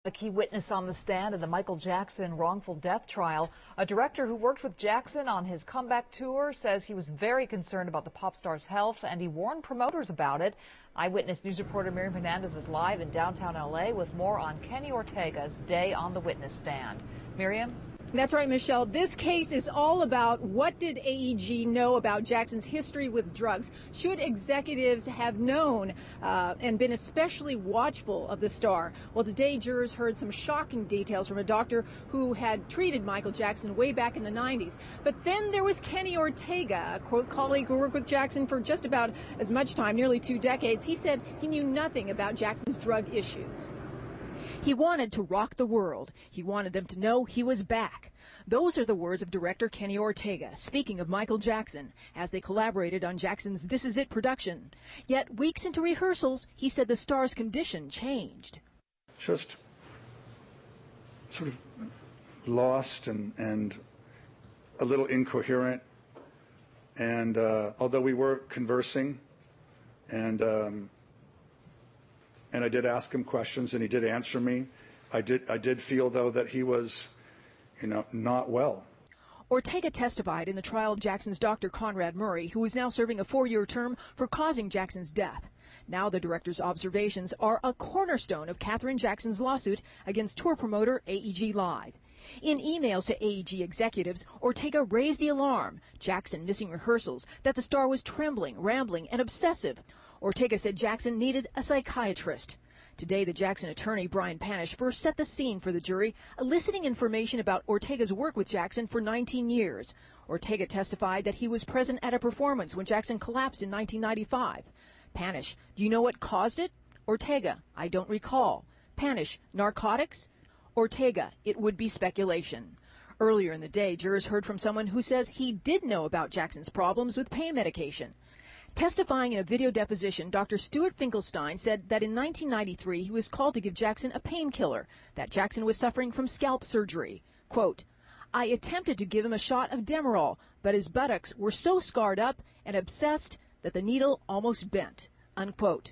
A key witness on the stand in the Michael Jackson wrongful death trial. A director who worked with Jackson on his comeback tour says he was very concerned about the pop star's health, and he warned promoters about it. Eyewitness News reporter Miriam Hernandez is live in downtown L.A. with more on Kenny Ortega's day on the witness stand. Miriam? That's right, Michelle. This case is all about what did AEG know about Jackson's history with drugs. Should executives have known and been especially watchful of the star? Well, today jurors heard some shocking details from a doctor who had treated Michael Jackson way back in the 90s. But then there was Kenny Ortega, a colleague who worked with Jackson for just about as much time, nearly 2 decades. He said he knew nothing about Jackson's drug issues. He wanted to rock the world. He wanted them to know he was back. Those are the words of director Kenny Ortega, speaking of Michael Jackson, as they collaborated on Jackson's This Is It production. Yet, weeks into rehearsals, he said the star's condition changed. Just sort of lost and a little incoherent. And although we were conversing, and I did ask him questions, and he did answer me. I did feel, though, that he was, not well. Ortega testified in the trial of Jackson's Dr. Conrad Murray, who is now serving a 4-year term for causing Jackson's death. Now the director's observations are a cornerstone of Katherine Jackson's lawsuit against tour promoter AEG Live. In emails to AEG executives, Ortega raised the alarm, Jackson missing rehearsals, that the star was trembling, rambling, and obsessive. Ortega said Jackson needed a psychiatrist. Today, the Jackson attorney, Brian Panish, first set the scene for the jury, eliciting information about Ortega's work with Jackson for 19 years. Ortega testified that he was present at a performance when Jackson collapsed in 1995. Panish: do you know what caused it? Ortega: I don't recall. Panish: narcotics? Ortega: it would be speculation. Earlier in the day, jurors heard from someone who says he did know about Jackson's problems with pain medication. Testifying in a video deposition, Dr. Stuart Finkelstein said that in 1993 he was called to give Jackson a painkiller, that Jackson was suffering from scalp surgery. Quote, I attempted to give him a shot of Demerol, but his buttocks were so scarred up and obsessed that the needle almost bent. Unquote.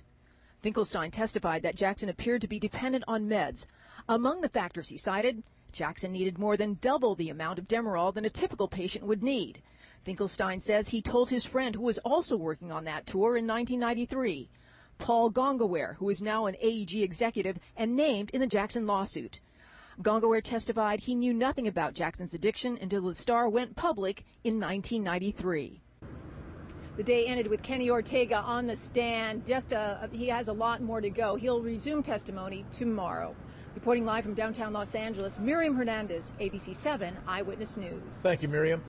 Finkelstein testified that Jackson appeared to be dependent on meds. Among the factors he cited, Jackson needed more than double the amount of Demerol than a typical patient would need. Finkelstein says he told his friend, who was also working on that tour in 1993, Paul Gongaware, who is now an AEG executive and named in the Jackson lawsuit. Gongaware testified he knew nothing about Jackson's addiction until the star went public in 1993. The day ended with Kenny Ortega on the stand. He has a lot more to go. He'll resume testimony tomorrow. Reporting live from downtown Los Angeles, Miriam Hernandez, ABC 7 Eyewitness News. Thank you, Miriam.